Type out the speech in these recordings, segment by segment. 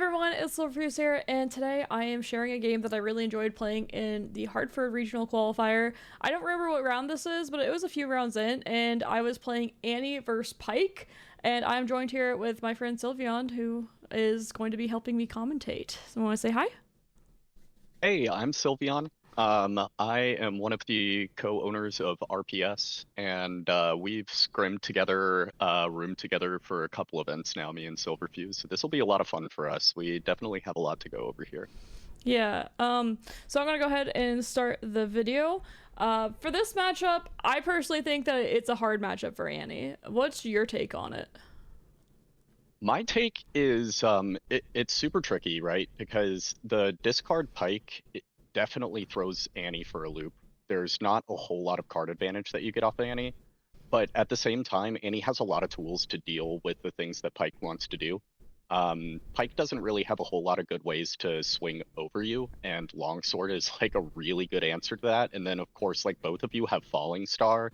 everyone, it's Silverfuse here, and today I am sharing a game that I really enjoyed playing in the Hartford Regional Qualifier. I don't remember what round this is, but it was a few rounds in, and I was playing Annie versus Pike, and I'm joined here with my friend Sylveon, who is going to be helping me commentate. So I want to say hi? Hey, I'm Sylveon. I am one of the co-owners of RPS, and we've scrimmed together, roomed together for a couple events now, me and Silverfuse. So this will be a lot of fun for us. We definitely have a lot to go over here. Yeah, so I'm gonna go ahead and start the video. For this matchup, I personally think that it's a hard matchup for Annie. What's your take on it? My take is it's super tricky, right? Because the discard Pike it definitely throws Annie for a loop. There's not a whole lot of card advantage that you get off Annie, but at the same time, Annie has a lot of tools to deal with the things that Pike wants to do. Pike doesn't really have a whole lot of good ways to swing over you, and Longsword is like a really good answer to that. And then, of course, like both of you have Falling Star,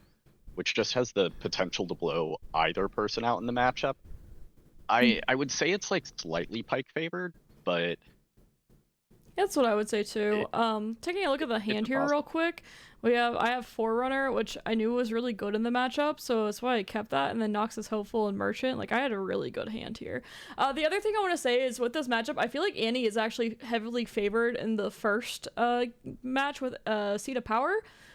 which just has the potential to blow either person out in the matchup. I would say it's like slightly Pike favored, but That's what I would say too. Taking a look at the hand here real quick, I have Forerunner, which I knew was really good in the matchup, so that's why I kept that. And then Noxus Hopeful and Merchant, like I had a really good hand here. The other thing I want to say is with this matchup, I feel like Annie is actually heavily favored in the first match with Seat of Power,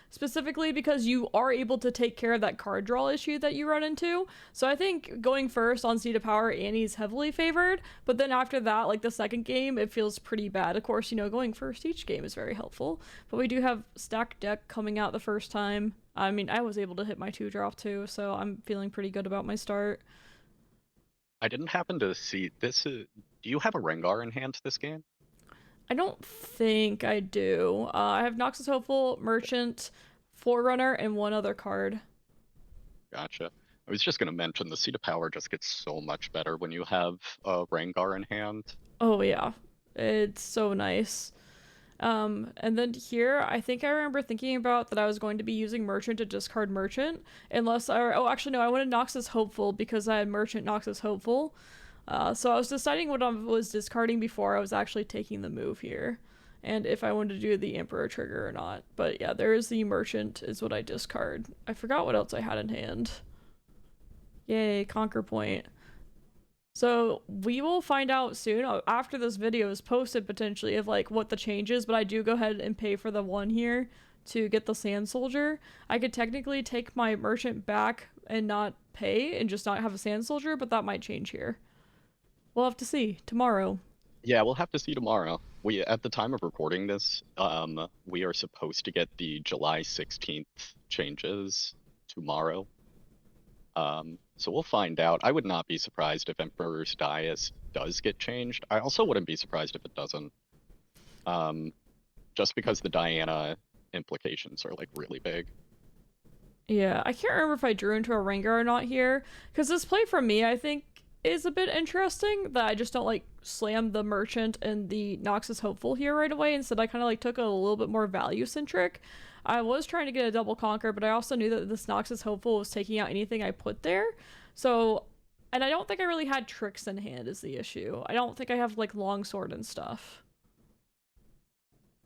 specifically because you are able to take care of that card draw issue that you run into. So I think going first on Seat of Power, Annie's heavily favored, but then after that, like the second game, it feels pretty bad. Of course, you know, going first each game is very helpful, but we do have stacked deck coming out the first time. I mean, I was able to hit my 2-drop too, so I'm feeling pretty good about my start. I didn't happen to see this. Do you have a Rengar in hand this game? I don't think I do. I have Noxus Hopeful, Merchant, Forerunner, and one other card. Gotcha. I was just going to mention the Seat of Power just gets so much better when you have a Rengar in hand. Oh yeah, it's so nice. And then here, I think I remember thinking about that I was going to be using Merchant to discard Merchant, unless oh actually no, I wanted Noxus Hopeful because I had Merchant Noxus Hopeful. So I was deciding what I was discarding before I was actually taking the move here, and if I wanted to do the Emperor trigger or not. But yeah, there is the Merchant is what I discard. I forgot what else I had in hand. Yay, Conquer Point. So we will find out soon after this video is posted potentially of like what the change is, but I do go ahead and pay for the one here to get the Sand Soldier. I could technically take my Merchant back and not pay and just not have a Sand Soldier, but that might change here. We'll have to see tomorrow. Yeah, we'll have to see tomorrow. We at the time of recording this, we are supposed to get the July 16th changes tomorrow. So we'll find out. I would not be surprised if Emperor's Dais does get changed. I also wouldn't be surprised if it doesn't. Just because the Diana implications are like really big. Yeah, I can't remember if I drew into a Rengar or not here, because this play from me, I think, is a bit interesting that I just don't like slam the Merchant and the Noxus Hopeful here right away. Instead, I kind of like took a little bit more value centric. I was trying to get a double conquer, but I also knew that this Noxus Hopeful was taking out anything I put there. So, and I don't think I really had tricks in hand is the issue. I don't think I have like Longsword and stuff.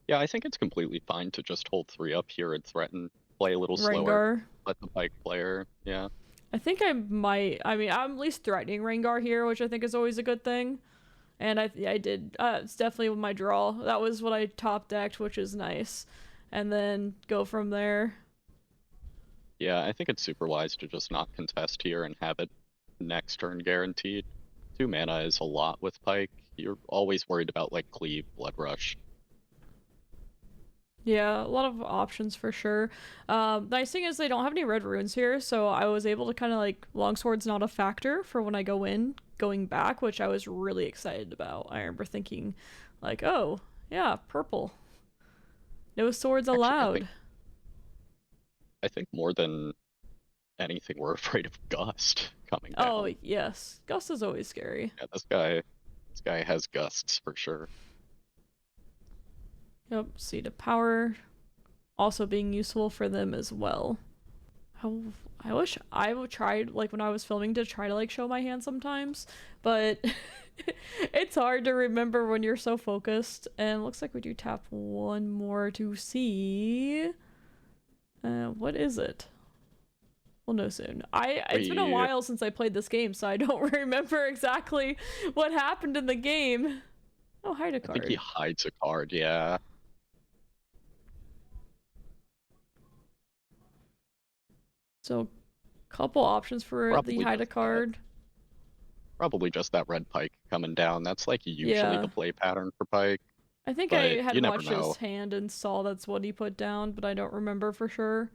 Yeah, I think it's completely fine to just hold 3 up here and threaten, play a little slower, let the Pike player, yeah. I think I might, I mean, I'm at least threatening Rengar here, which I think is always a good thing. And I did, it's definitely my draw. That was what I top decked, which is nice. And then go from there. Yeah, I think it's super wise to just not contest here and have it next turn guaranteed. 2 mana is a lot with Pike. You're always worried about like Cleave, Blood Rush. Yeah, a lot of options for sure. Nice thing is they don't have any red runes here, so I was able to kind of like, Longsword's not a factor for when I go in, going back, which I was really excited about. I remember thinking like, oh, yeah, purple. No swords allowed. Actually, I think more than anything, we're afraid of Gust coming down. Oh, yes. Gust is always scary. Yeah, this guy has gusts for sure. Yep, Seat of Power also being useful for them as well. I wish I would try, like when I was filming, to try to like show my hand sometimes, but It's hard to remember when you're so focused. And looks like we do tap one more to see. What is it? We'll know soon. It's been a We, while since I played this game, so I don't remember exactly what happened in the game. Oh, hide a I think he card. hides a card, yeah. So, couple options for the Probably hide a just that. card. Probably just that red pike coming down. That's like usually Yeah. the play pattern for pike, I think but I had you never watched his know. hand and saw that's what he put down, but I don't remember for sure.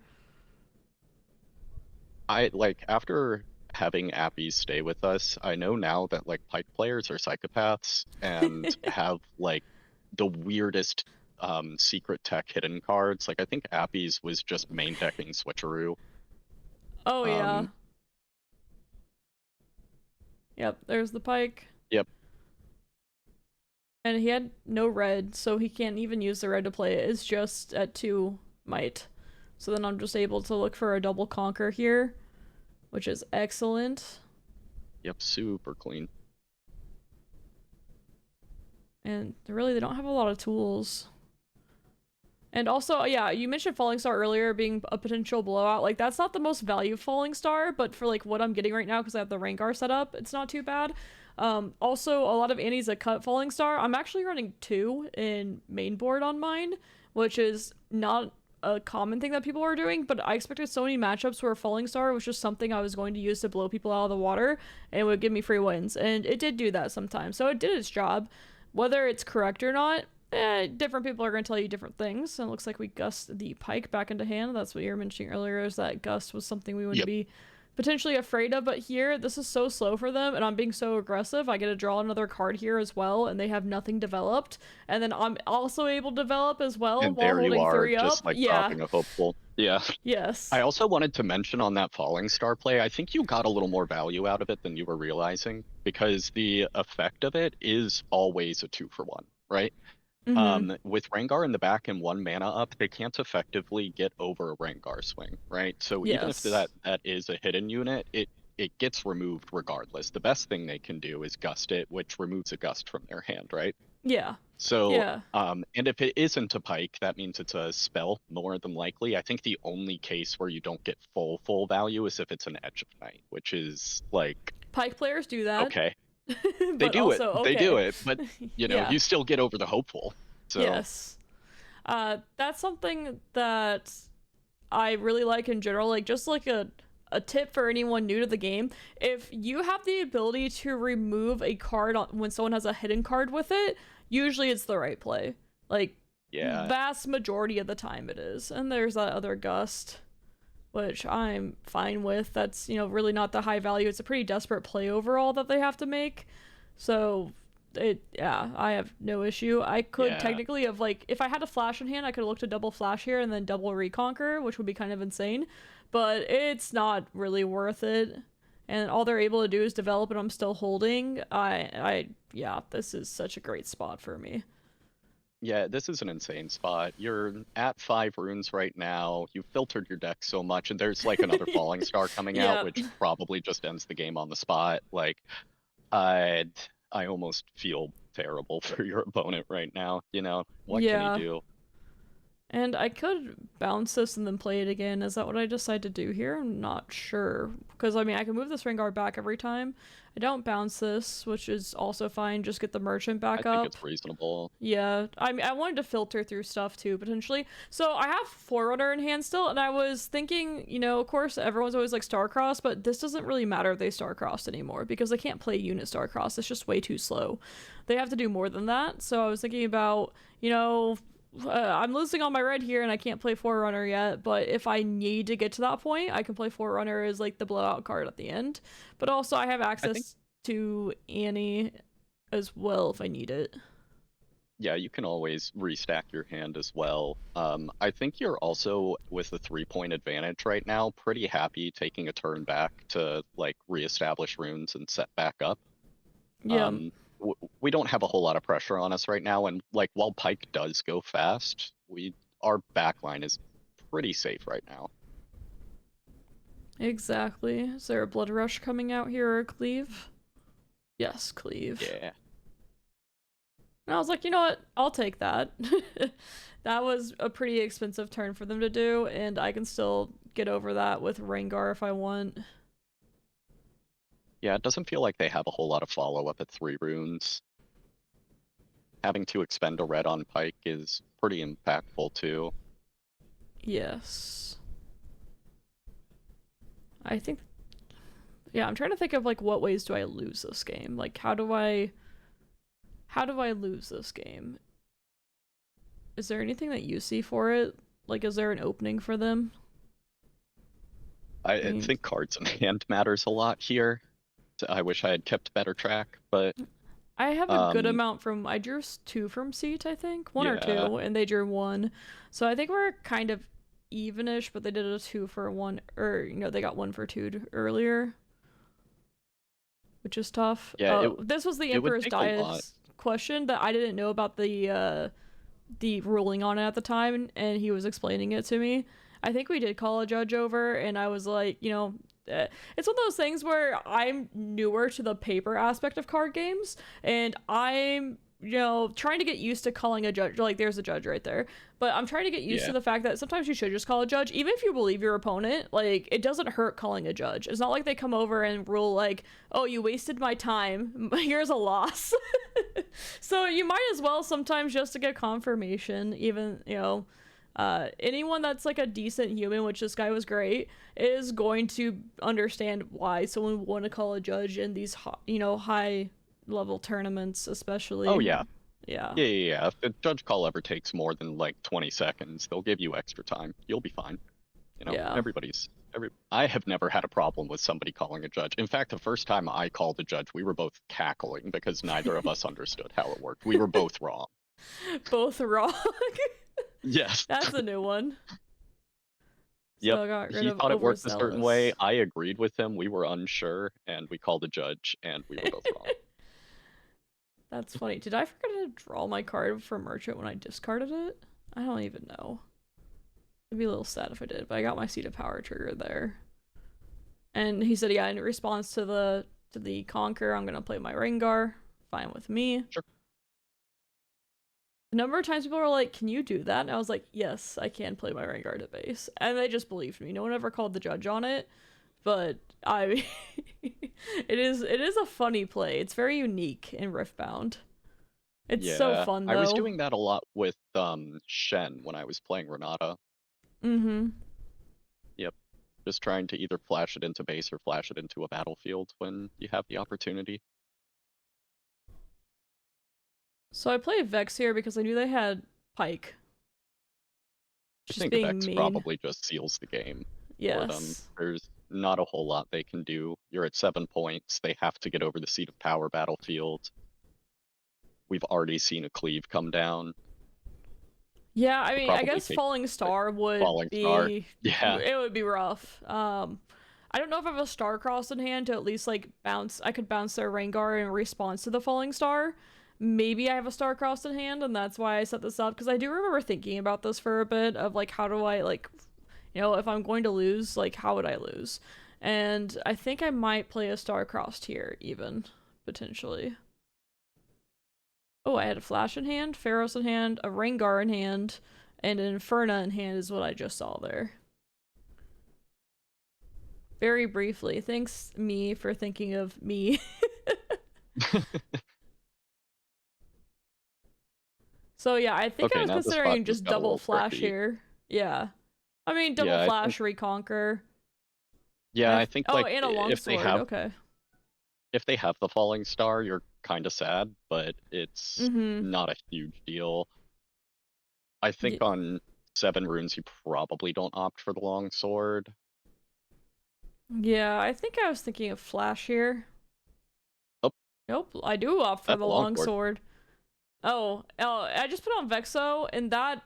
I like after having Appy stay with us, I know now that like pike players are psychopaths and have like the weirdest secret tech hidden cards. Like I think Appy's was just main decking switcheroo. Oh, yeah. Um Yep, there's the pike. yep. And he had no red, so he can't even use the red to play it. It's just at 2 might. So then I'm just able to look for a double conquer here, which is excellent. Yep, super clean. And really, they don't have a lot of tools. And also, yeah, you mentioned Falling Star earlier being a potential blowout. Like, that's not the most value Falling Star, but for, like, what I'm getting right now, because I have the Rengar set up, it's not too bad. Also, a lot of Annie's a cut Falling Star. I'm actually running 2 in main board on mine, which is not a common thing that people are doing, but I expected so many matchups where Falling Star was just something I was going to use to blow people out of the water, and it would give me free wins. And it did do that sometimes, so it did its job. Whether it's correct or not, different people are going to tell you different things. And it looks like we gust the pike back into hand. That's what you were mentioning earlier, is that gust was something we would Yep. be potentially afraid of. But here, this is so slow for them, and I'm being so aggressive. I get to draw another card here as well, and they have nothing developed. And then I'm also able to develop as well And while there you holding are, 3 just up. like Yeah. dropping a hopeful. Yeah. Yes. I also wanted to mention on that Falling Star play, I think you got a little more value out of it than you were realizing because the effect of it is always a 2-for-1, right? Mm-hmm. With Rengar in the back and 1 mana up, they can't effectively get over a Rengar swing, right? So even if Yes. that is a hidden unit, it gets removed regardless. The best thing they can do is gust it, which removes a gust from their hand, right? Yeah. So, Yeah. and if it isn't a pike, that means it's a spell more than likely. I think the only case where you don't get full value is if it's an Edge of Night, which is like, Pike players do that. okay, they But do it, also, they do okay. it, but you know, Yeah. you still get over the hopeful. So, Yes. That's something that I really like in general. Like, just like a tip for anyone new to the game. If you have the ability to remove a card when someone has a hidden card with it, usually it's the right play. Like, yeah. vast majority of the time it is. And there's that other gust, which I'm fine with. That's, really not the high value. It's a pretty desperate play overall that they have to make. So I have no issue. I could Yeah. technically have, like, if I had a flash in hand, I could look to double flash here and then double reconquer, which would be kind of insane. But it's not really worth it. And all they're able to do is develop, and I'm still holding. Yeah, this is such a great spot for me. Yeah, this is an insane spot. You're at 5 runes right now. You've filtered your deck so much, and there's like another Falling Star coming out, Yeah. which probably just ends the game on the spot. Like, I I almost feel terrible for your opponent right now. You know, what can Yeah. he do? And I could bounce this and then play it again. Is that what I decide to do here? I'm not sure. Because, I mean, I can move this Rengar back every time. I don't bounce this, which is also fine. Just get the Merchant back I up. think it's reasonable. Yeah. I mean, I wanted to filter through stuff, too, potentially. So I have Forerunner in hand still, and I was thinking, of course, everyone's always like Starcross, but this doesn't really matter if they Starcrossed anymore, because they can't play unit Starcross. It's just way too slow. They have to do more than that. So I was thinking about, I'm losing on my red here and I can't play Forerunner yet, but if I need to get to that point, I can play Forerunner as like the blowout card at the end. But also I have access to Annie as well if I need it. Yeah, you can always restack your hand as well. I think you're also, with the 3-point advantage right now, pretty happy taking a turn back to like reestablish runes and set back up. Yeah. We don't have a whole lot of pressure on us right now, and like while Pike does go fast, our backline is pretty safe right now. Exactly. Is there a Blood Rush coming out here or a Cleave? Yes, cleave. Yeah. And I was like, you know what? I'll take that. That was a pretty expensive turn for them to do, and I can still get over that with Rengar if I want. Yeah, it doesn't feel like they have a whole lot of follow-up at 3 runes. Having to expend a red on Pike is pretty impactful too. Yes. I think, yeah, I'm trying to think of like what ways do I lose this game? Like how do I lose this game? Is there anything that you see for it? Like is there an opening for them? I mean, think cards in hand matters a lot here. I wish I had kept better track, but I have a good amount from, I drew 2 from Seat, I think. 1 or yeah. 2, and they drew 1. So I think we're kind of evenish, but they did a 2 for 1, or, you know, they got 1 for 2 earlier. Which is tough. Yeah, this was the it would Emperor's take a lot. Diet question that I didn't know about the ruling on it at the time, and he was explaining it to me. I think we did call a judge over, and I was like, you know, it's one of those things where I'm newer to the paper aspect of card games, and I'm, you know, trying to get used to calling a judge. Like, there's a judge right there. But I'm trying to get used to the fact that sometimes you should just call a judge, even if you believe your opponent. Like, it doesn't hurt calling a judge. It's not like they come over and rule, like, oh, you wasted my time. Here's a loss. So you might as well sometimes just to get confirmation, even, you know, anyone that's like a decent human, which this guy was great, is going to understand why someone would want to call a judge in these, you know, high level tournaments, especially. Oh yeah. Yeah. Yeah. If the judge call ever takes more than like 20 seconds, they'll give you extra time. You'll be fine. You know, Yeah. I have never had a problem with somebody calling a judge. In fact, the first time I called a judge, we were both cackling because neither of us understood how it worked. We were both wrong. Both wrong. Yes. That's a new one. Yep. So I got rid He of thought it worked a certain overzealous. way. I agreed with him. We were unsure, and we called a judge, and we were both wrong. That's funny. Did I forget to draw my card for Merchant when I discarded it? I don't even know. It'd be a little sad if I did, but I got my Seat of Power trigger there. And he said, yeah, in response to the Conquer, I'm gonna play my Rengar. Fine with me. Sure. A number of times people were like, can you do that? And I was like, yes, I can play my Rengar to base. And they just believed me. No one ever called the judge on it. But I it is a funny play. It's very unique in Riftbound. It's so fun though. I was doing that a lot with Shen when I was playing Renata. Mm-hmm. Yep. Just trying to either flash it into base or flash it into a battlefield when you have the opportunity. So I played Vex here because I knew they had Pike. I think Vex probably just seals the game. Yes. For them. There's not a whole lot they can do. You're at 7 points. They have to get over the Seat of Power battlefield. We've already seen a cleave come down. Yeah, I mean, I guess Falling Star would be... Yeah. It would be rough. I don't know if I have a Star Cross in hand to at least, like, bounce... I could bounce their Rengar in response to the Falling Star. Maybe I have a Star Cross in hand, and that's why I set this up. Because I do remember thinking about this for a bit, of, like, how do I, like... You know, if I'm going to lose, like, how would I lose? And I think I might play a Star Crossed here, even. Potentially. Oh, I had a Flash in hand, Pharos in hand, a Rengar in hand, and an Inferna in hand is what I just saw there. Very briefly, thanks me for thinking of me. So yeah, I think I was considering just double Flash here. Yeah. I mean, double Flash, Reconquer. Yeah, I think like and a longsword. If they have the Falling Star, you're kind of sad, but it's not a huge deal. I think on 7 runes, you probably don't opt for the longsword. Yeah, I think I was thinking of Flash here. Nope, I do opt for the longsword. Oh, I just put on Vexo, and that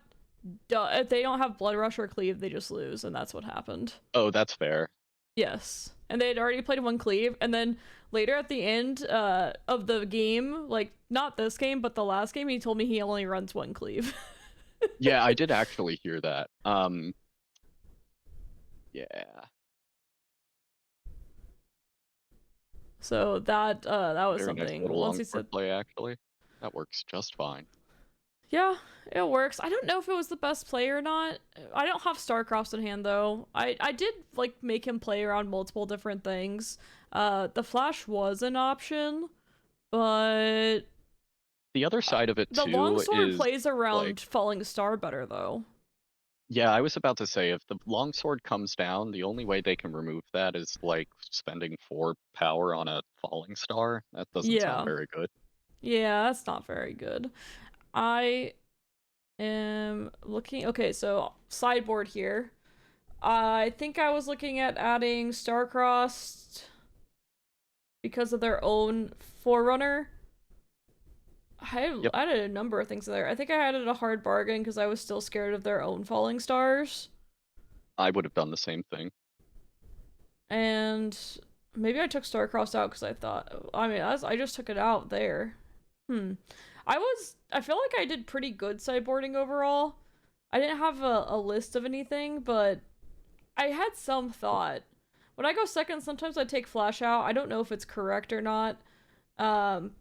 if they don't have Blood Rush or Cleave, they just lose, and that's what happened. Oh, that's fair. Yes, and they had already played 1 Cleave, and then later at the end of the game, like, not this game, but the last game, he told me he only runs 1 Cleave. Yeah, I did actually hear that. Yeah. So that was Very nice something. little Once he longsword said, play, actually. That works just fine. yeah, it works. I don't know if it was the best play or not. I don't have Starcross in hand though. I did like make him play around multiple different things. The Flash was an option, but The other side of it, the too, longsword is, plays like, around Falling Star better though. yeah, I was about to say, if the longsword comes down, the only way they can remove that is, like, spending 4 power on a falling star. That doesn't sound Yeah. very good. Yeah, that's not very good. I am looking. Okay, so sideboard here. I think I was looking at adding Starcrossed because of their own Forerunner. Yep, I added a number of things there. I think I added a hard bargain because I was still scared of their own falling stars. I would have done the same thing. And maybe I took Starcrossed out because I thought, I mean, I just took it out there. Hmm. I feel like I did pretty good sideboarding overall. I didn't have a list of anything, but I had some thought. When I go second, sometimes I take Flash out. I don't know if it's correct or not. Um,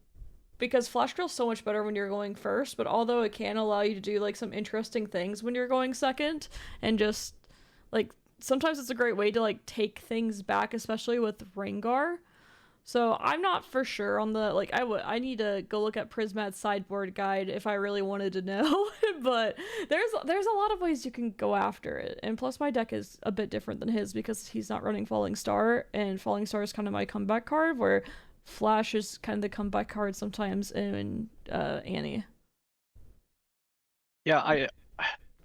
because Flash Drill's so much better when you're going first, but although it can allow you to do like some interesting things when you're going second, and just like sometimes it's a great way to like take things back, especially with Rengar. So I'm not for sure on the like I need to go look at Prismat's sideboard guide if I really wanted to know, but there's a lot of ways you can go after it. And plus my deck is a bit different than his because he's not running Falling Star, and Falling Star is kind of my comeback card where Flash is kind of the comeback card sometimes in Annie. Yeah,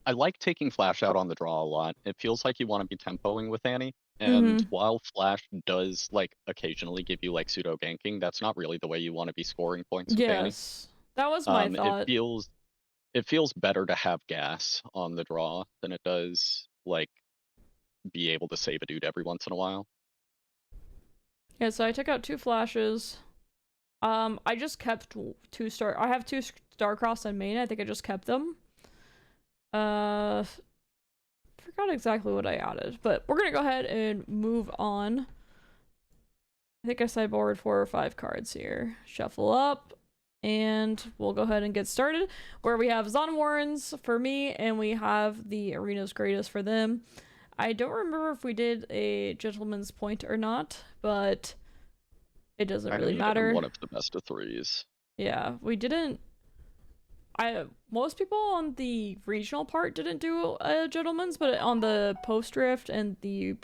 I like taking Flash out on the draw a lot. It feels like you want to be tempoing with Annie. And Mhm. while Flash does, like, occasionally give you, like, pseudo ganking, that's not really the way you want to be scoring points with Annie. Yes. That was my It thought. feels better to have gas on the draw than it does, like, be able to save a dude every once in a while. Yeah, so I took out two flashes. I just kept I have two Starcross on main. I think I just kept them. Uh, forgot exactly what I added, but we're gonna go ahead and move on. I think I sideboarded 4 or 5 cards here. Shuffle up, and we'll go ahead and get started. Where we have Zon Warrens for me, and we have the Arena's Greatest for them. I don't remember if we did a Gentleman's Point or not, but it doesn't I know really you did one matter. of the best of threes. Yeah, we didn't. Most people on the regional part didn't do a gentleman's, but on the post drift and the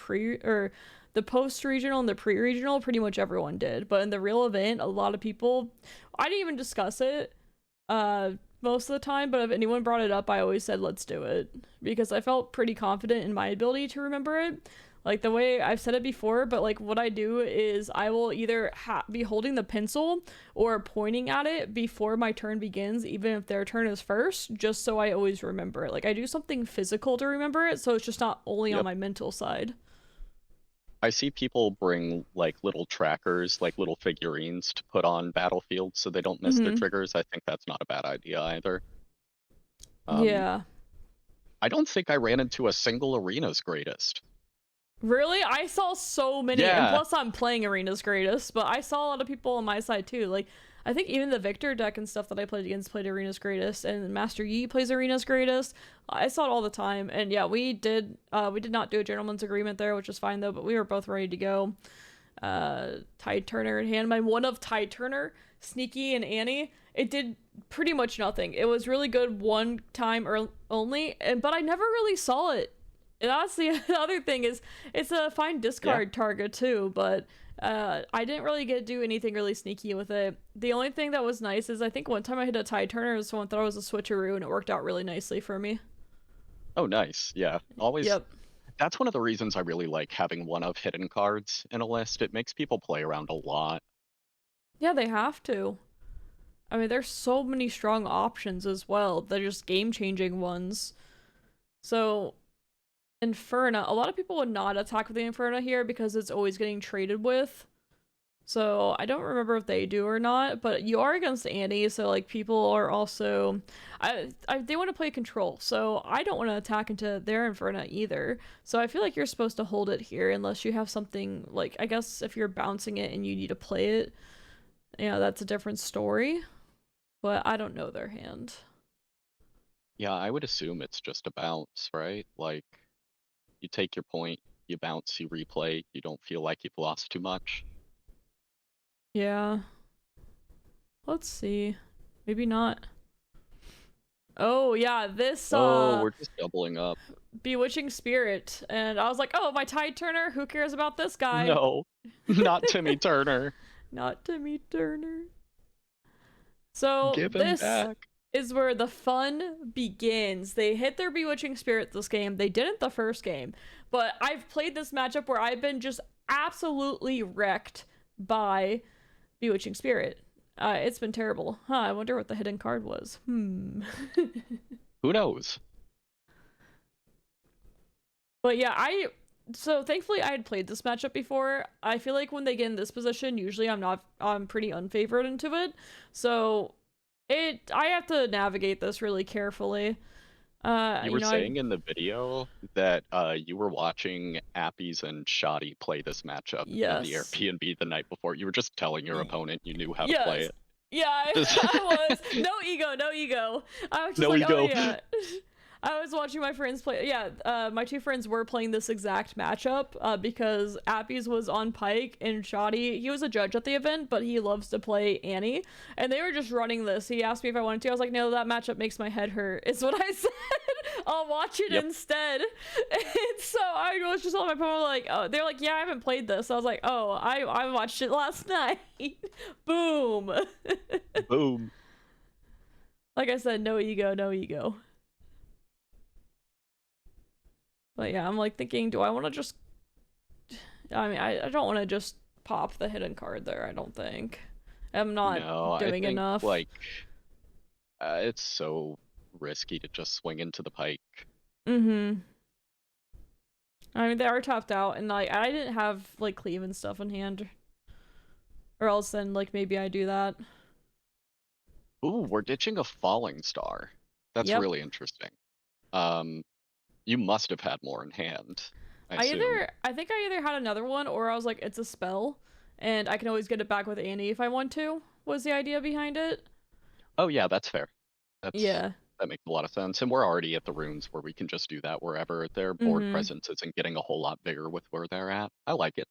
post regional and the pre regional, pretty much everyone did. But in the real event, a lot of people, I didn't even discuss it most of the time, but if anyone brought it up, I always said let's do it because I felt pretty confident in my ability to remember it. Like the way I've said it before, but like what I do is I will either be holding the pencil or pointing at it before my turn begins, even if their turn is first, just so I always remember it. Like I do something physical to remember it, so it's just not only on Yep. my mental side. I see people bring, like, little trackers, like little figurines to put on battlefields so they don't miss their Mm-hmm. triggers. I think that's not a bad idea either. Um, Yeah. I don't think I ran into a single Arena's Greatest. Really? I saw so many, and Yeah, plus I'm playing Arena's Greatest, but I saw a lot of people on my side too. Like, I think even the Victor deck and stuff that I played against played Arena's Greatest, and Master Yi plays Arena's Greatest. I saw it all the time, and yeah, we did not do a gentleman's agreement there, which is fine though, but we were both ready to go. Tide Turner in hand. My one of Tide Turner, Sneaky, and Annie, it did pretty much nothing. It was really good one time or only, but I never really saw it. And that's the other thing is it's a fine yeah. discard target too, but I didn't really get to do anything really sneaky with it. The only thing that was nice is I think one time I hit a Tide Turner, someone thought it was a switcheroo, and it worked out really nicely for me. Oh, nice. Yeah. Always. Yep. That's one of the reasons I really like having one of hidden cards in a list. It makes people play around a lot. Yeah, they have to. I mean, there's so many strong options as well. They're just game-changing ones. So Inferna, a lot of people would not attack with the Inferna here because it's always getting traded with. So I don't remember if they do or not, but you are against Annie, so like people are also, they want to play control, so I don't want to attack into their Inferno either. So I feel like you're supposed to hold it here unless you have something like, I guess if you're bouncing it and you need to play it, that's a different story. But I don't know their hand. Yeah, I would assume it's just a bounce, right? Like, you take your point, you bounce, you replay, you don't feel like you've lost too much. Yeah. Let's see. Maybe not. Oh yeah, this Oh, we're just doubling up. Bewitching Spirit. And I was like, oh, my Tide Turner? Who cares about this guy? No, not Timmy Turner. Not Timmy Turner. So Give him this back. is where the fun begins. They hit their Bewitching Spirit this game. They didn't the first game. But I've played this matchup where I've been just absolutely wrecked by Bewitching Spirit. It's been terrible. Huh, I wonder what the hidden card was. Who knows? But yeah, so thankfully I had played this matchup before. I feel like when they get in this position, usually I'm pretty unfavored into it. So I have to navigate this really carefully. You were saying in the video that you were watching Appies and Shoddy play this matchup in the Airbnb the night before. You were just telling your opponent you knew how to play it. Yeah, I was. No ego, no ego. I was just no like, ego. oh yeah. I was watching my friends play. Yeah, my two friends were playing this exact matchup because Appies was on Pike and Shoddy, he was a judge at the event, but he loves to play Annie. And they were just running this. He asked me if I wanted to. I was like, no, that matchup makes my head hurt. It's what I said. I'll watch it instead. And so I was just on my phone like, oh, they're like, yeah, I haven't played this. I was like, oh, I watched it last night. Boom. Boom. Like I said, no ego, no ego. But yeah, I'm like thinking, do I want to just... I mean, I don't want to just pop the hidden card there, I don't think. I'm not doing enough. Like, it's so risky to just swing into the Pike. I mean, they are tapped out, and like, I didn't have like cleave and stuff in hand. Or else then, like, maybe I do that. Ooh, we're ditching a falling star. That's really interesting. You must have had more in hand. I think I either had another one or I was like, it's a spell, and I can always get it back with Annie if I want to, was the idea behind it. Oh yeah, that's fair. That makes a lot of sense. And we're already at the runes where we can just do that wherever their board presence isn't getting a whole lot bigger with where they're at. I like it.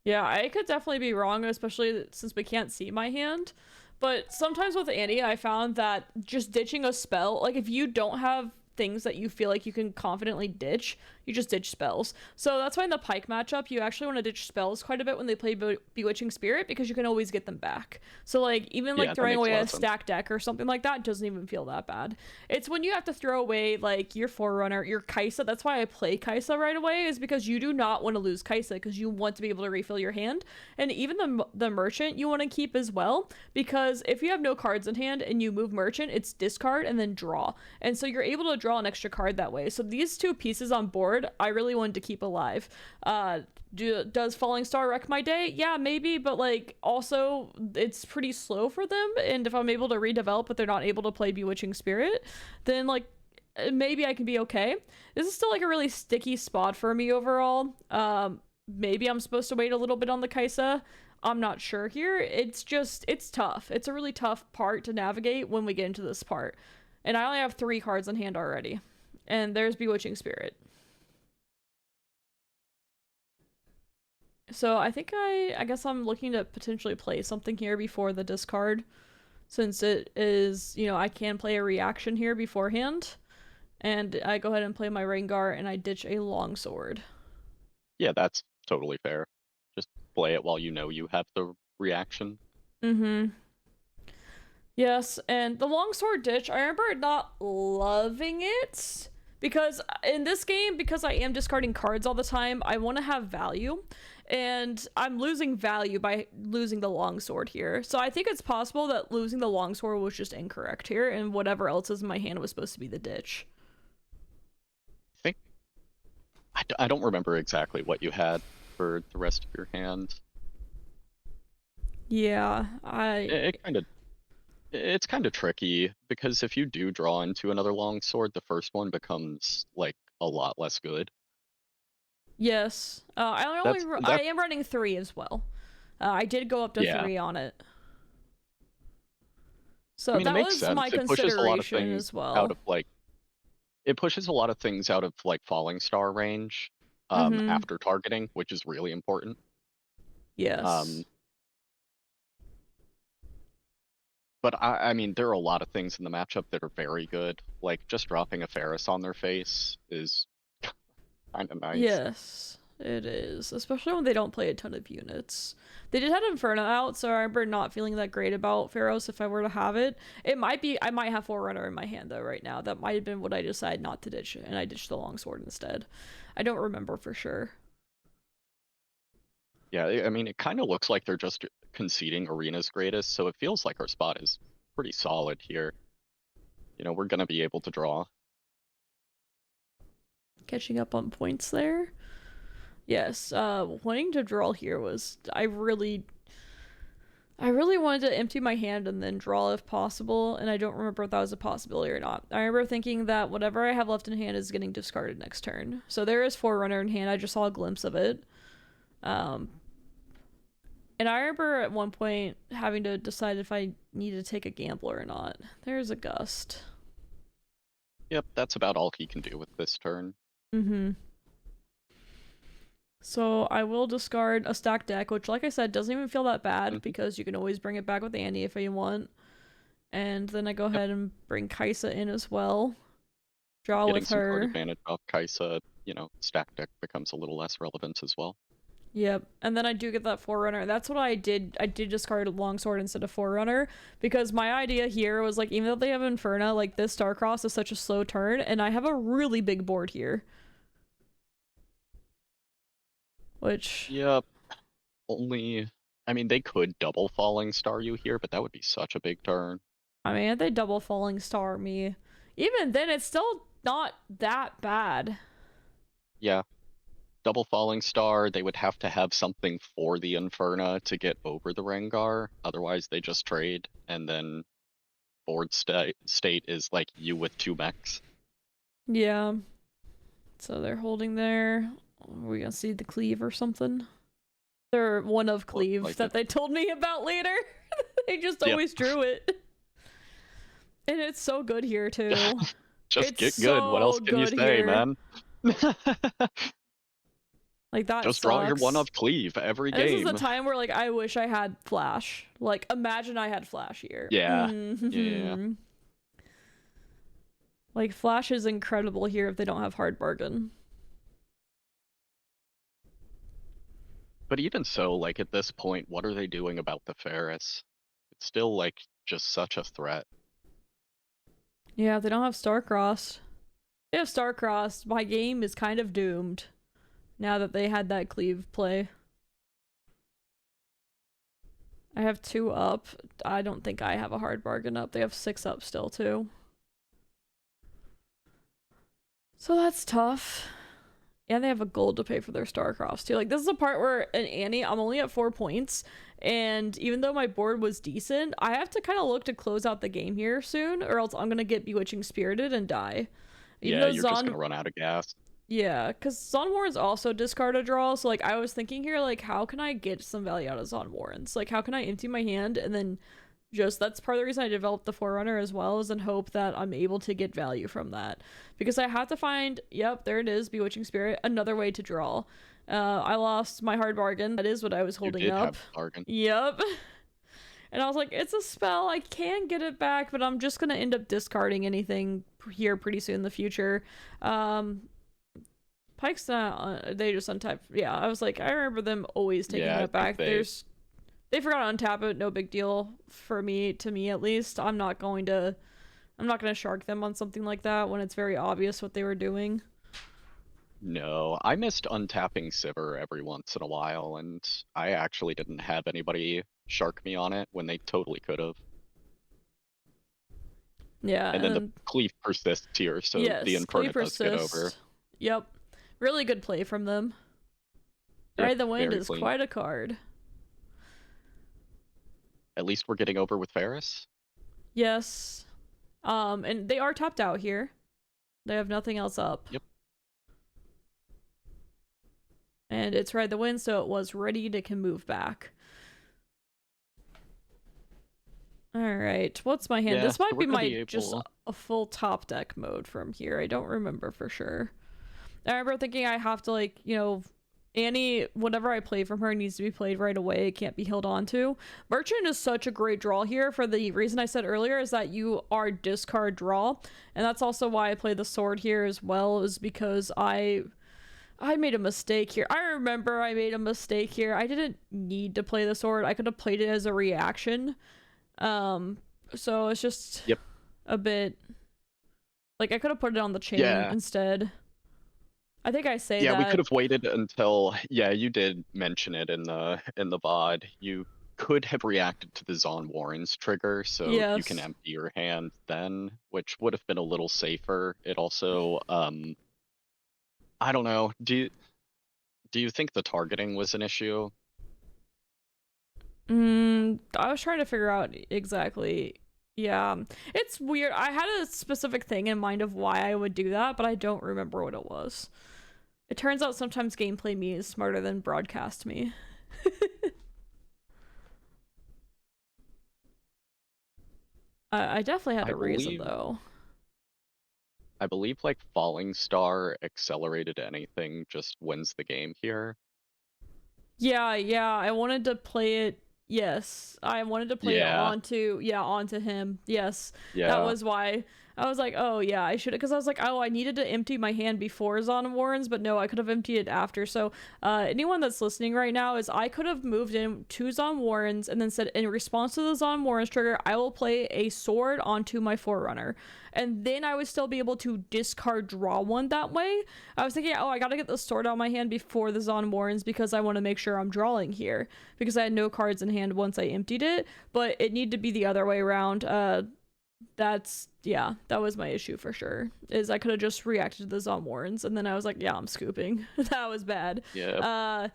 Yeah, I could definitely be wrong, especially since we can't see my hand. But sometimes with Annie, I found that just ditching a spell, like if you don't have things that you feel like you can confidently ditch, you just ditch spells. So that's why in the Pike matchup, you actually want to ditch spells quite a bit when they play Bewitching Spirit, because you can always get them back. So like even like throwing away a stack deck or something like that doesn't even feel that bad. It's when you have to throw away like your Forerunner, your Kaisa. That's why I play Kaisa right away, is because you do not want to lose Kaisa, because you want to be able to refill your hand. And even the Merchant you want to keep as well, because if you have no cards in hand and you move Merchant, it's discard and then draw. And so you're able to draw an extra card that way. So these two pieces on board I really wanted to keep alive. Does Falling Star wreck my day? Yeah, maybe, but like also it's pretty slow for them, and if I'm able to redevelop but they're not able to play Bewitching Spirit, then like maybe I can be okay. This is still like a really sticky spot for me overall. Maybe I'm supposed to wait a little bit on the Kaisa. I'm not sure here. It's tough. It's a really tough part to navigate when we get into this part. And I only have 3 cards in hand already. And there's Bewitching Spirit. So I think I guess I'm looking to potentially play something here before the discard, since it is, I can play a reaction here beforehand, and I go ahead and play my Rengar and I ditch a longsword. Yeah, that's totally fair. Just play it while you know you have the reaction. Yes, and the longsword ditch, I remember not loving it, because in this game, because I am discarding cards all the time, I want to have value. And I'm losing value by losing the longsword here. So I think it's possible that losing the longsword was just incorrect here, and whatever else is in my hand was supposed to be the ditch. I don't remember exactly what you had for the rest of your hand. Yeah, It kind of it's kind of tricky because if you do draw into another longsword, the first one becomes like a lot less good. yes. That's I that. am running 3 as well. I did go up to Yeah, 3 on it. I So mean it that makes was my sense. It pushes a lot of consideration things as out well. of like it pushes a lot of things out of like falling star range Mm-hmm. after targeting, which is really important. Yes. Um, but I mean, there are a lot of things in the matchup that are very good. Like just dropping a Ferris on their face is kind of nice. Yes, it is. Especially when they don't play a ton of units. They did have Inferno out, so I remember not feeling that great about Pharaohs if I were to have it. I might have Forerunner in my hand though right now. That might have been what I decided not to ditch, and I ditched the Longsword instead. I don't remember for sure. Yeah, I mean, it kind of looks like they're just conceding Arena's greatest, so it feels like our spot is pretty solid here. You know, we're gonna be able to draw. Catching up on points there. Yes, wanting to draw here was I really wanted to empty my hand and then draw if possible, and I don't remember if that was a possibility or not. I remember thinking that whatever I have left in hand is getting discarded next turn. So there is Forerunner in hand, I just saw a glimpse of it. Um, and I remember at one point having to decide if I needed to take a Gambler or not. There's a Gust. Yep, that's about all he can do with this turn. Mm-hmm. So I will discard a stacked deck, which, like I said, doesn't even feel that bad Mhm. because you can always bring it back with Andy if you want. And then I go Yep, ahead and bring Kaisa in as well. Draw getting with some card her. advantage off Kaisa, you know, stack deck becomes a little less relevant as well. Yep. And then I do get that Forerunner. That's what I did. I did discard Longsword instead of Forerunner because my idea here was like, even though they have Inferno, like this Starcross is such a slow turn, and I have a really big board here. Which, Yep, only, I mean, they could double Falling Star you here, but that would be such a big turn. I mean, if they double Falling Star me, even then, it's still not that bad. Yeah, double Falling Star, they would have to have something for the Inferna to get over the Rengar. Otherwise, they just trade, and then board state is like you with 2 mechs. Yeah. So they're holding there. Are we gonna see the cleave or something? They're one of Looks cleave like that it. they told me about later. They just Yeah, always drew it. And it's so good here too. just It's get good. What else so can you good say, here. man? Like that Just draw your one sucks. of cleave every And this is the game. time where like I wish I had Flash. Like imagine I had Flash here. Yeah, yeah. Mm-hmm. Like Flash is incredible here if they don't have hard bargain. But even so, like at this point, what are they doing about the Ferris? It's still like just such a threat. Yeah, they don't have Starcrossed. They have Starcrossed. My game is kind of doomed. Now that they had that cleave play. I have 2 up. I don't think I have a hard bargain up. They have 6 up still too. So that's tough. And they have a gold to pay for their Starcross too. Like this is a part where in Annie, I'm only at 4 points, and even though my board was decent, I have to kind of look to close out the game here soon, or else I'm gonna get Bewitching Spirited and die. Even Yeah, though you're just gonna run out of gas. yeah, because Zon Warrens also discard a draw, so like I was thinking here, like how can I get some value out of Zon Warrens? Like how can I empty my hand and then just that's part of the reason I developed the Forerunner as well, is in hope that I'm able to get value from that. Because I have to find, yep, there it is, Bewitching Spirit, another way to draw. I lost my hard bargain. That is what I was You holding did up. have bargain. Yep. And I was like, it's a spell, I can get it back, but I'm just gonna end up discarding anything here pretty soon in the future. Pike's not, they just untap. Yeah, I was like, I remember them always taking Yeah, I that think back. They forgot to untap it, no big deal for me, to me at least. I'm not gonna shark them on something like that when it's very obvious what they were doing. No, I missed untapping Sivir every once in a while, and I actually didn't have anybody shark me on it when they totally could have. Yeah, And and then the then cleave persists here, so the yes, Clay Inferno does get over. persist. Yep. Really good play from them. Yep, Ride the Wind very is clean. quite a card. At least we're getting over with Ferris. Yes. And they are tapped out here. They have nothing else up. Yep. And it's Ride the Wind, so it was ready to can move back. Alright, what's my hand? Yeah, This might so be we're gonna my be just able. a full top deck mode from here. I don't remember for sure. I remember thinking I have to, like, you know, Annie, whatever I play from her needs to be played right away. It can't be held on to. Merchant is such a great draw here for the reason I said earlier is that you are discard draw. And that's also why I play the sword here as well, is because I made a mistake here. I remember I made a mistake here. I didn't need to play the sword. I could have played it as a reaction. So it's just Yep. a bit like I could have put it on the chain Yeah. instead. I think I say Yeah, that. we could have waited until. Yeah, you did mention it in the VOD. You could have reacted to the Zon Warren's trigger, so you can Yes. empty your hand then, which would have been a little safer. It also, I don't know. Do you think the targeting was an issue? I was trying to figure out exactly. Yeah, it's weird. I had a specific thing in mind of why I would do that, but I don't remember what it was. It turns out sometimes gameplay me is smarter than broadcast me. I definitely had I a reason, believe though. I believe like Falling Star accelerated anything just wins the game here. Yeah, I wanted to play it. Yes, I wanted to play it Yeah, onto him. Yes, that yeah. was why. I was like, oh yeah, I should, because I was like, oh, I needed to empty my hand before Zon Warrens, but no, I could have emptied it after. So, anyone that's listening right now is I could have moved in to Zon Warrens and then said, in response to the Zon Warrens trigger, I will play a sword onto my Forerunner, and then I would still be able to discard draw one that way. I was thinking, oh, I gotta get the sword out of my hand before the Zon Warrens because I want to make sure I'm drawing here because I had no cards in hand once I emptied it, but it needed to be the other way around. That was my issue for sure, is I could have just reacted to the Zon Warrens and then I was like, yeah, I'm scooping. That was bad. Yeah.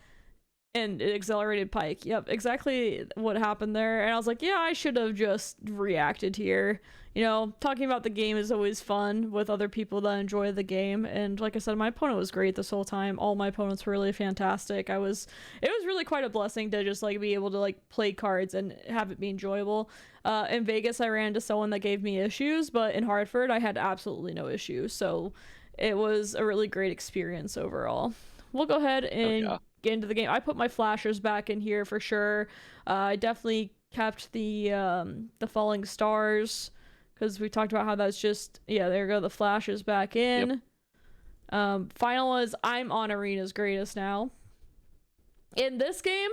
And it accelerated Pike. Yep, exactly what happened there. And I was like, yeah, I should have just reacted here. You know, talking about the game is always fun with other people that enjoy the game. And like I said, my opponent was great this whole time. All my opponents were really fantastic. It was really quite a blessing to just like be able to like play cards and have it be enjoyable. In Vegas, I ran into someone that gave me issues, but in Hartford, I had absolutely no issues. So it was a really great experience overall. We'll go ahead Oh and yeah. get into the game. I put my flashers back in here for sure. I definitely kept the falling stars because we talked about how that's just, yeah, there go the flashes back in. Yep. Final is I'm on Arena's greatest now. In this game,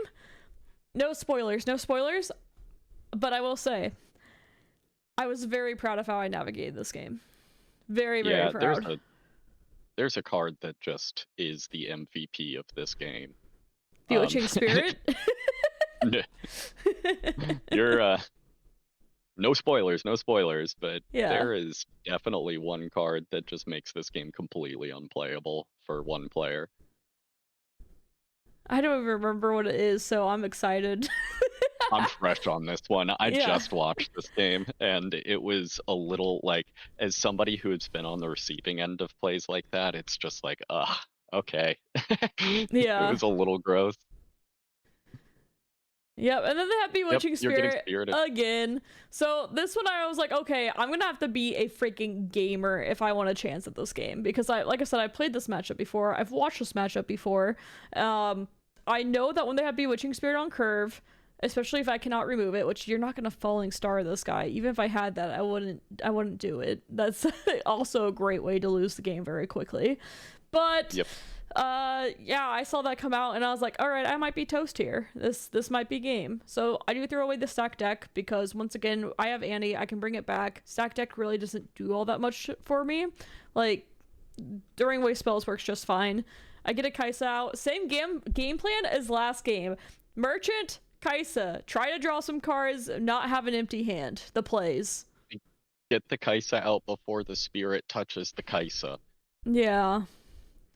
no spoilers, but I will say I was very proud of how I navigated this game. Very, very Yeah, proud. there's a card that just is the MVP of this game. Bewitching Spirit. You're no spoilers, but Yeah. there is definitely one card that just makes this game completely unplayable for one player. I don't even remember what it is, so I'm excited. I'm fresh on this one. I Yeah. just watched this game, and it was a little like, as somebody who has been on the receiving end of plays like that, it's just like, okay. Yeah. It was a little gross. Yep, and then they have Bewitching You're getting Spirit spirited. again. So this one I was like, okay, I'm gonna have to be a freaking gamer if I want a chance at this game. Because like I said, I played this matchup before. I've watched this matchup before. I know that when they have Bewitching Spirit on curve, especially if I cannot remove it, which you're not gonna falling star this guy. Even if I had that, I wouldn't do it. That's also a great way to lose the game very quickly. But Yep. yeah, I saw that come out and I was like, all right, I might be toast here. This might be game. So I do throw away the stack deck because once again, I have Annie, I can bring it back. Stack deck really doesn't do all that much for me. Like during waste spells works just fine. I get a Kaisa out. Same game plan as last game. Merchant, Kaisa. Try to draw some cards, not have an empty hand. The plays. Get the Kaisa out before the spirit touches the Kaisa. Yeah.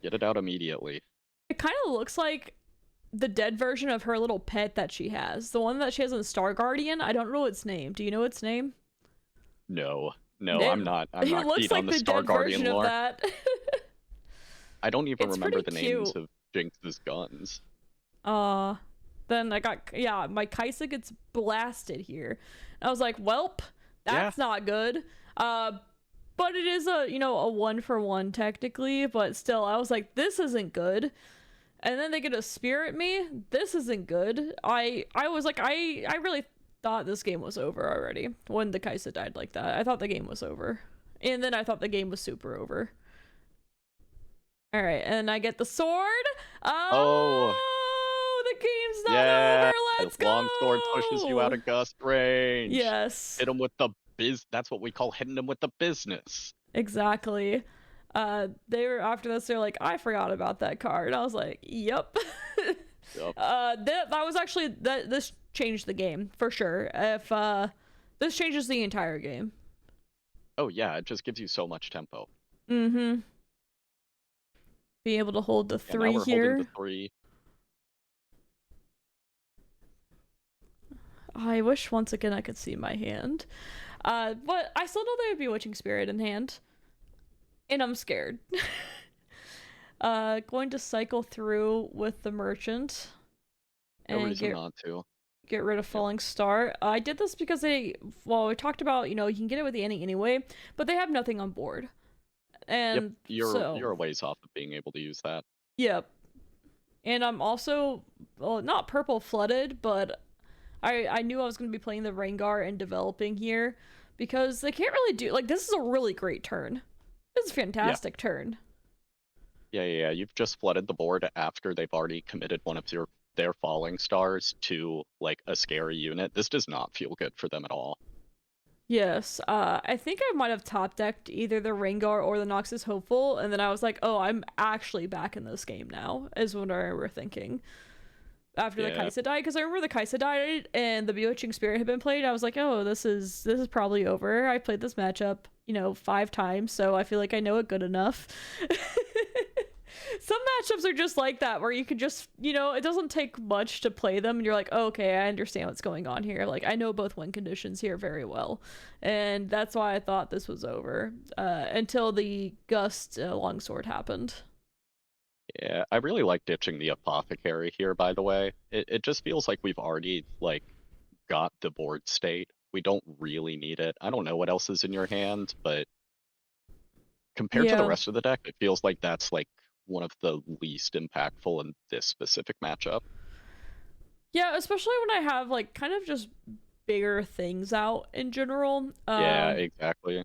Get it out immediately. It kind of looks like the dead version of her little pet that she has. The one that she has in Star Guardian. I don't know its name. Do you know its name? No, no, It, I'm it not looks keen on like the the Star dead Guardian version of lore. that. I don't even It's remember pretty the names cute. of Jinx's guns. Uh, then I got, yeah, my Kaisa gets blasted here. I was like, welp, Yeah, that's not good. But it is a, a 1-for-1 technically, but still, I was like, this isn't good. And then they get to spirit me. This isn't good. I was like, I really thought this game was over already when the Kaisa died like that. I thought the game was over. And then I thought the game was super over. All right, and I get the sword. oh, Oh, the game's not yeah. over. Let's go. Longsword pushes you out of gust range. Yes, Hit him with the that's what we call hitting him with the business. exactly. They were after this. They're like, I forgot about that card. I was like, yep. Yep. That was actually this changed the game for sure. If this changes the entire game. Oh yeah, it just gives you so much tempo. Mm-hmm. Being able to hold the And now 3 we're here. holding the 3. I wish once again I could see my hand. But I still know they have Bewitching Spirit in hand. And I'm scared. Going to cycle through with the Merchant. No And reason not to. get rid of Falling Star. I did this because we talked about, you can get it with the Annie anyway, but they have nothing on board. And Yep, you're a ways off of being able to use that. Yep. And I'm also, well, not purple flooded, but I knew I was going to be playing the Rengar and developing here because they can't really do, like, this is a really great turn. This is a fantastic turn. Yeah. You've just flooded the board after they've already committed one of their falling stars to like a scary unit. This does not feel good for them at all. Yes, I think I might have top decked either the Rengar or the Noxus Hopeful, and then I was like, oh, I'm actually back in this game now, is what I remember thinking. After the Kaisa died, because I remember the Kaisa died and the Bewitching Spirit had been played, I was like, oh, this is probably over. I played this matchup, 5 times, so I feel like I know it good enough. Some matchups are just like that, where you can just, it doesn't take much to play them, and you're like, oh, okay, I understand what's going on here. Like, I know both win conditions here very well, and that's why I thought this was over, until the Gust longsword happened. Yeah, I really like ditching the Apothecary here, by the way. It just feels like we've already, like, got the board state. We don't really need it. I don't know what else is in your hand, but compared to the rest of the deck, it feels like that's, like, one of the least impactful in this specific matchup. Yeah, especially when I have, like, kind of just bigger things out in general. Yeah, exactly.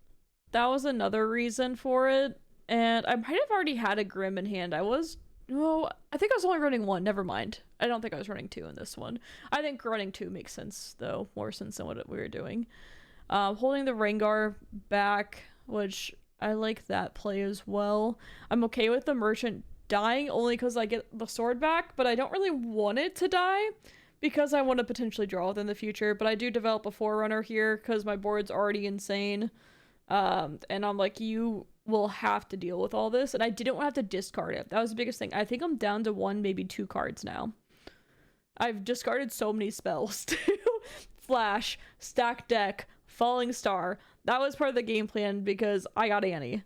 That was another reason for it. And I might have already had a Grim in hand. I think I was only running 1. Never mind. I don't think I was running 2 in this one. I think running 2 makes sense, though. More sense than what we were doing. Holding the Rengar back, which I like that play as well. I'm okay with the Merchant dying only because I get the sword back, but I don't really want it to die because I want to potentially draw it in the future. But I do develop a Forerunner here because my board's already insane. And I'm like, you will have to deal with all this. And I didn't want to have to discard it. That was the biggest thing. I think I'm down to 1, maybe 2 cards now. I've discarded so many spells too. Flash, Stack Deck, Falling Star. That was part of the game plan because I got Annie.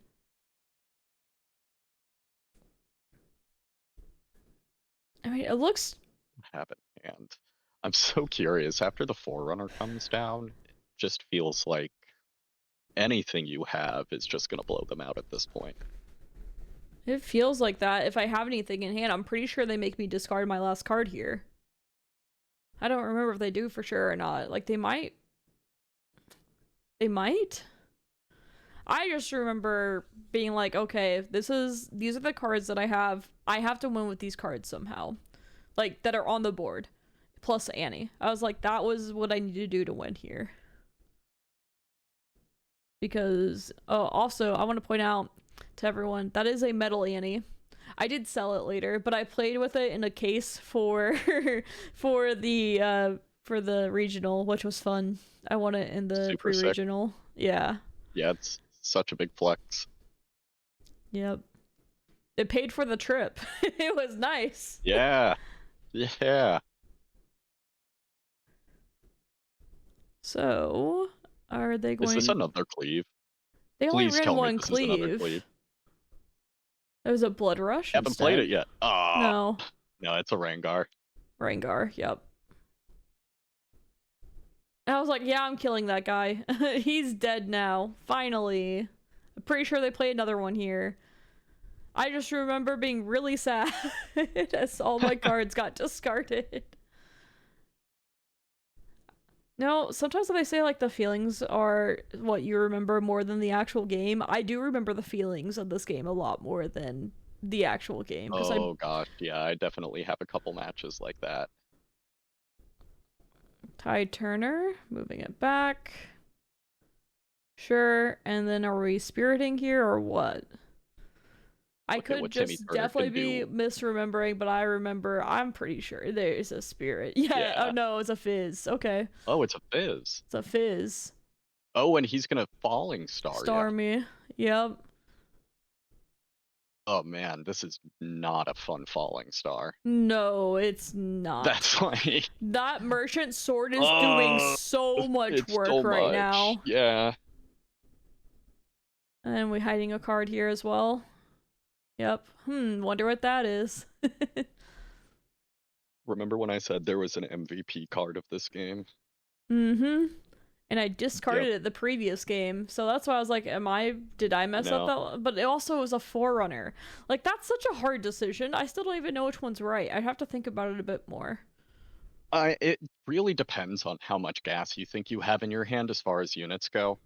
I mean, it looks... Have it in hand. I'm so curious. After the Forerunner comes down, it just feels like anything you have is just going to blow them out at this point. It feels like that. If I have anything in hand, I'm pretty sure they make me discard my last card here. I don't remember if they do for sure or not. Like, they might. They might? I just remember being like, okay, these are the cards that I have. I have to win with these cards somehow. Like, that are on the board. Plus Annie. I was like, that was what I need to do to win here. Because, also, I want to point out to everyone, that is a metal Annie. I did sell it later, but I played with it in a case for for the regional, which was fun. I won it in the pre-regional. Yeah. Yeah, it's such a big flex. Yep. It paid for the trip. It was nice. Yeah. Yeah. So, are they Is this going... another cleave? They only Please ran tell me one this is another cleave. cleave. It was a Blood Rush Haven't played instead. it yet. Ah, No. no, it's a Rengar. Rengar, yep. And I was like, yeah, I'm killing that guy. He's dead now. Finally. I'm pretty sure they play another one here. I just remember being really sad as all my cards got discarded. No, sometimes when they say like the feelings are what you remember more than the actual game, I do remember the feelings of this game a lot more than the actual game because I... Oh gosh, yeah, I definitely have a couple matches like that. Tide Turner, moving it back. Sure, and then are we spiriting here or what? I Look at could what Timmy just Turner definitely can be do. misremembering, but I remember, I'm pretty sure there's a spirit. Yeah, Yeah. oh no, it's a fizz. Okay. Oh, it's a Fizz. It's a fizz. Oh, and he's gonna Falling Star you. Starmie. Yep. Oh man, this is not a fun Falling Star. No, it's not. That's like... That merchant sword is doing so much it's work so right much. now. Yeah. And we're hiding a card here as well. Yep. Wonder what that is. Remember when I said there was an MVP card of this game? Mm-hmm. And I discarded it the previous game, so that's why I was like, did I mess up that? But it also was a Forerunner. Like, that's such a hard decision. I still don't even know which one's right. I'd have to think about it a bit more. It really depends on how much gas you think you have in your hand as far as units go.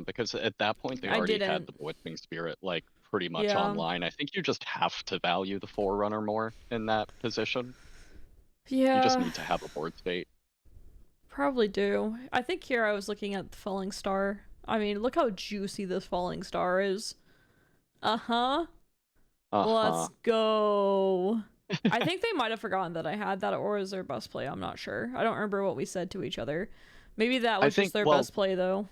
Because at that point they already had the Bewitching Spirit like pretty much online. I think you just have to value the Forerunner more in that position. Yeah. You just need to have a board state. Probably do. I think here I was looking at the Falling Star. I mean, look how juicy this Falling Star is. Uh-huh. Let's go. I think they might have forgotten that I had that, or is their best play? I'm not sure. I don't remember what we said to each other. Maybe that was just their best play, though.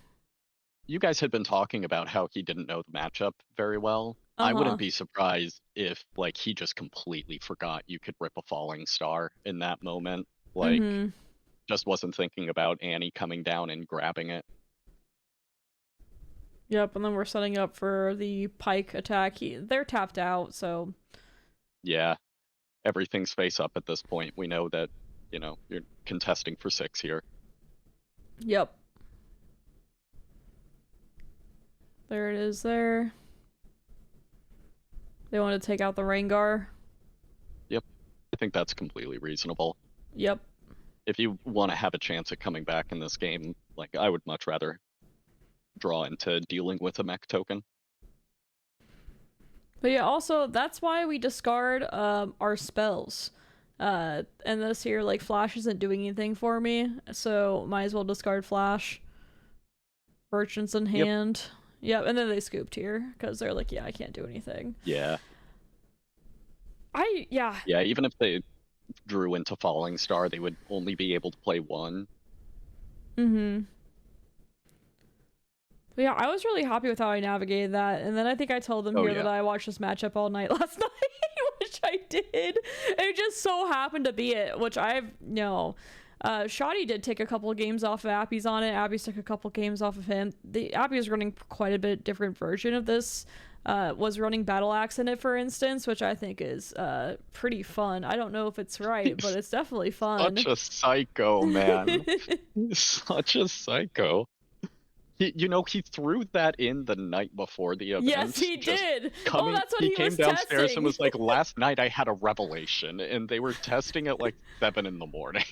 You guys had been talking about how he didn't know the matchup very well. I wouldn't be surprised if, like, he just completely forgot you could rip a Falling Star in that moment. Like, just wasn't thinking about Annie coming down and grabbing it. Yep, and then we're setting up for the Pike attack. They're tapped out, so... Yeah. Everything's face up at this point. We know that, you know, you're contesting for 6 here. Yep. There it is there. They want to take out the Rengar. Yep. I think that's completely reasonable. Yep. If you want to have a chance at coming back in this game, like, I would much rather draw into dealing with a mech token. But yeah, also, that's why we discard our spells. And this here, like, Flash isn't doing anything for me, so might as well discard Flash. Merchants in hand. Yep, and then they scooped here, because they're like, yeah, I can't do anything. Yeah. Yeah, even if they drew into Falling Star, they would only be able to play one. But yeah, I was really happy with how I navigated that, and then I think I told them that I watched this matchup all night last night, which I did. It just so happened to be it, which Shoddy did take a couple of games off of Appy's on it. Appy's took a couple games off of him. The Appy was running quite a bit different version of this. Was running Battle Axe in it, for instance, which I think is pretty fun. I don't know if it's right, but it's definitely fun. Such a psycho, man. Such a psycho. He threw that in the night before the event. Yes, he did. That's what he came was downstairs testing. And was like, last night I had a revelation, and they were testing at like 7 in the morning.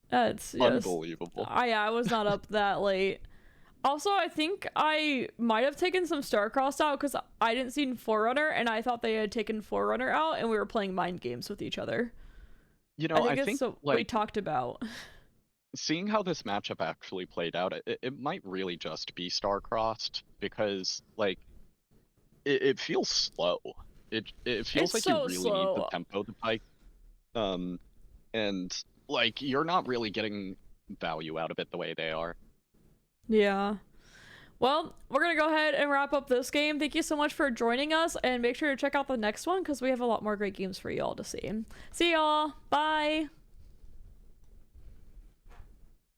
That's unbelievable. I was not up that late. Also, I think I might have taken some Starcrossed out because I didn't see Forerunner, and I thought they had taken Forerunner out, and we were playing mind games with each other. You know, I think like, we talked about. Seeing how this matchup actually played out, it might really just be Starcrossed, because like it feels slow. It feels like you really need the tempo to Pike. And like you're not really getting value out of it the way they are. Yeah. Well, we're going to go ahead and wrap up this game. Thank you so much for joining us, and make sure to check out the next one because we have a lot more great games for you all to see. See y'all. Bye.